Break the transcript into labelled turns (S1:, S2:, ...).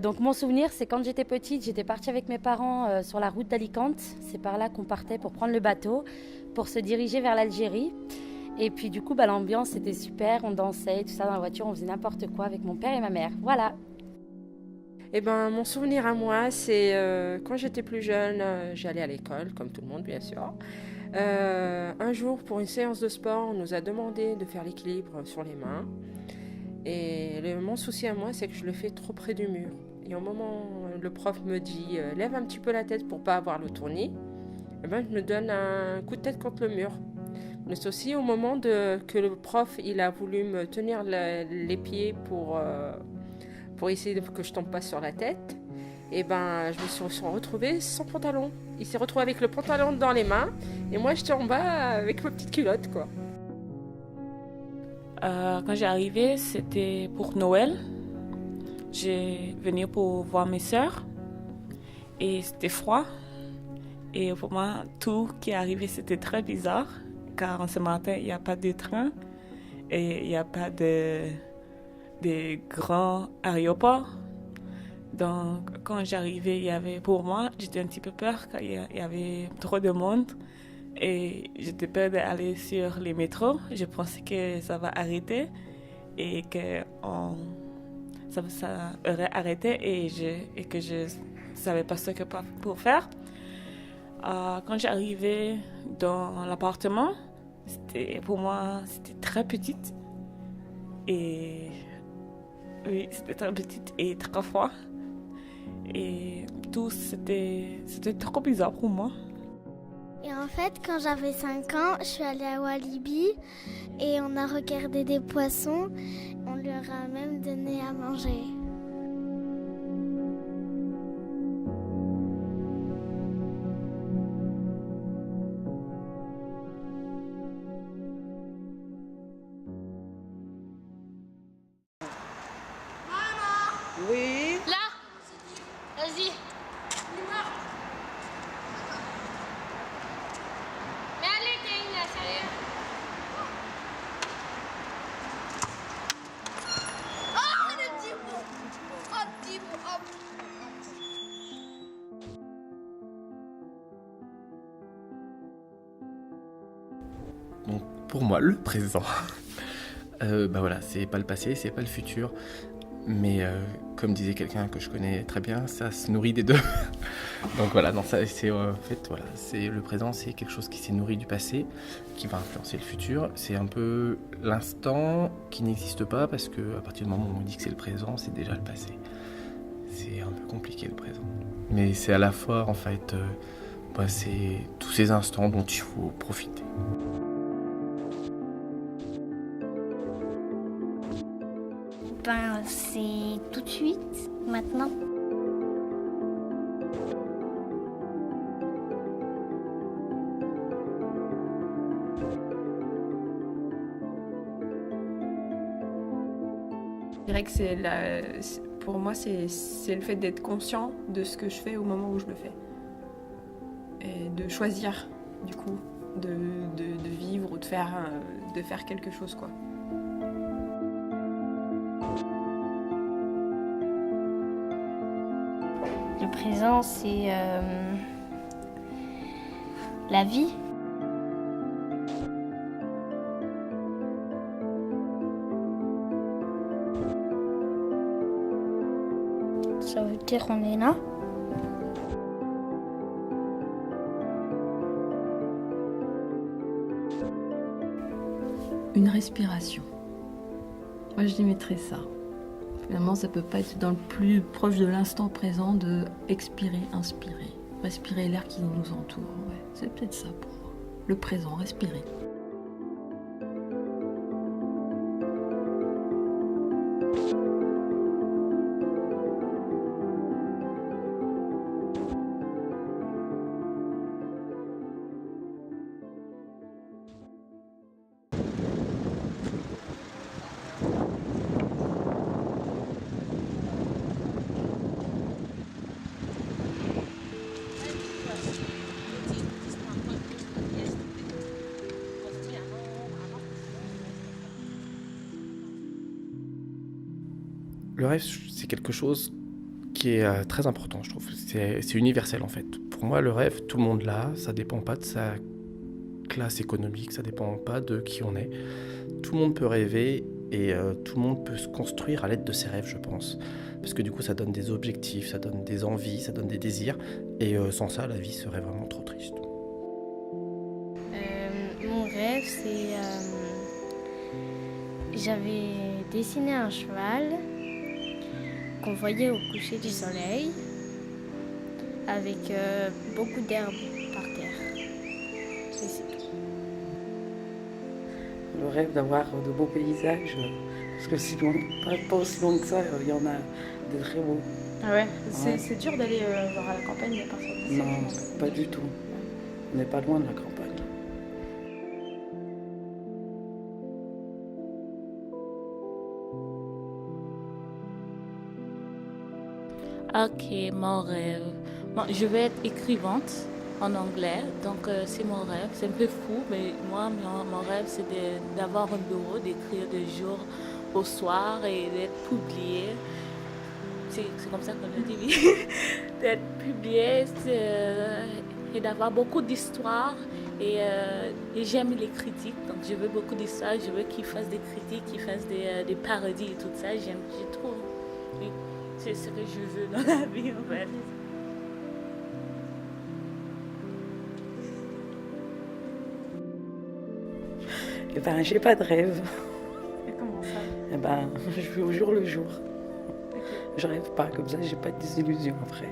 S1: Donc mon souvenir, c'est quand j'étais petite, j'étais partie avec mes parents sur la route d'Alicante. C'est par là qu'on partait pour prendre le bateau, pour se diriger vers l'Algérie. Et puis du coup, l'ambiance était super, on dansait, tout ça dans la voiture, on faisait n'importe quoi avec mon père et ma mère. Voilà.
S2: Eh ben, mon souvenir à moi, c'est quand j'étais plus jeune, j'allais à l'école, comme tout le monde bien sûr. Un jour, pour une séance de sport, on nous a demandé de faire l'équilibre sur les mains. Et mon souci à moi, c'est que je le fais trop près du mur. Et au moment où le prof me dit lève un petit peu la tête pour pas avoir le tournis, eh ben, je me donne un coup de tête contre le mur. Mais c'est aussi au moment que le prof il a voulu me tenir les pieds pour essayer que je tombe pas sur la tête. Et ben, je me suis retrouvée sans pantalon. Il s'est retrouvé avec le pantalon dans les mains et moi j'étais en bas avec ma petite culotte quoi.
S3: Quand j'ai arrivé, c'était pour Noël. J'ai venu pour voir mes sœurs et c'était froid. Et pour moi, tout qui est arrivé, c'était très bizarre car en ce matin, il n'y a pas de train et il n'y a pas de grands aéroports. Donc, quand j'arrivais, il y avait, pour moi, j'étais un petit peu peur car il y avait trop de monde. Et j'étais peur d'aller sur les métros. Je pensais que ça va arrêter et que ça aurait arrêté et que je savais pas ce que pour faire. Quand j'arrivais dans l'appartement, pour moi, c'était très petite. Et oui, c'était très petite et très froid. Et tout, c'était trop bizarre pour moi.
S4: Et en fait, quand j'avais 5 ans, je suis allée à Walibi et on a regardé des poissons. On leur a même donné à manger.
S2: Oui.
S5: Là, vas-y. Mais allez, t'es là, sérieux. Oh, le petit bout. Oh, petit bout, hop.
S6: Donc pour moi, le présent, voilà, c'est pas le passé, c'est pas le futur, mais comme disait quelqu'un que je connais très bien, ça se nourrit des deux. Donc voilà, non, ça, c'est en fait voilà, c'est le présent, c'est quelque chose qui s'est nourri du passé, qui va influencer le futur. C'est un peu l'instant qui n'existe pas parce que à partir du moment où on dit que c'est le présent, c'est déjà le passé. C'est un peu compliqué le présent, mais c'est à la fois en fait, c'est tous ces instants dont il faut profiter.
S4: C'est tout de suite, maintenant.
S7: Je dirais que pour moi, c'est le fait d'être conscient de ce que je fais au moment où je le fais. Et de choisir, du coup, de vivre ou de faire quelque chose, quoi.
S4: Le présent, c'est la vie. Ça veut dire qu'on est là.
S8: Une respiration. Moi, je mettrais ça. Finalement, ça peut pas être dans le plus proche de l'instant présent de expirer, inspirer. Respirer l'air qui nous entoure. Ouais, c'est peut-être ça pour moi. Le présent, respirer.
S6: Le rêve, c'est quelque chose qui est très important, je trouve. C'est universel en fait. Pour moi, le rêve, tout le monde l'a. Ça dépend pas de sa classe économique, ça dépend pas de qui on est. Tout le monde peut rêver et tout le monde peut se construire à l'aide de ses rêves, je pense. Parce que du coup, ça donne des objectifs, ça donne des envies, ça donne des désirs. Et sans ça, la vie serait vraiment trop triste.
S9: Mon rêve, c'est... J'avais dessiné un cheval qu'on voyait au coucher du soleil avec beaucoup d'herbe par terre. Et c'est tout.
S10: Le rêve d'avoir de beaux paysages, parce que sinon, pas aussi loin que ça, il y en a des très beaux.
S11: Ah ouais,
S10: Ouais.
S11: c'est dur d'aller voir à la campagne à partir d'ici.
S10: Non, pas du tout. On n'est pas loin de la campagne.
S3: Ok, mon rêve. Bon, je vais être écrivante en anglais, donc c'est mon rêve. C'est un peu fou, mais moi, mon rêve, c'est d'avoir un bureau, d'écrire de jour au soir et d'être publié. C'est comme ça qu'on le dit, oui. D'être publié et d'avoir beaucoup d'histoires. Et j'aime les critiques, donc je veux beaucoup d'histoires. Je veux qu'ils fassent des critiques, qu'ils fassent des parodies et tout ça. Je trouve. Oui. C'est ce que je veux dans la vie, en fait.
S10: Eh ben, j'ai pas de rêve.
S11: Et comment ça?
S10: Eh ben, je vis au jour le jour. Je rêve pas, comme ça, j'ai pas de désillusion après.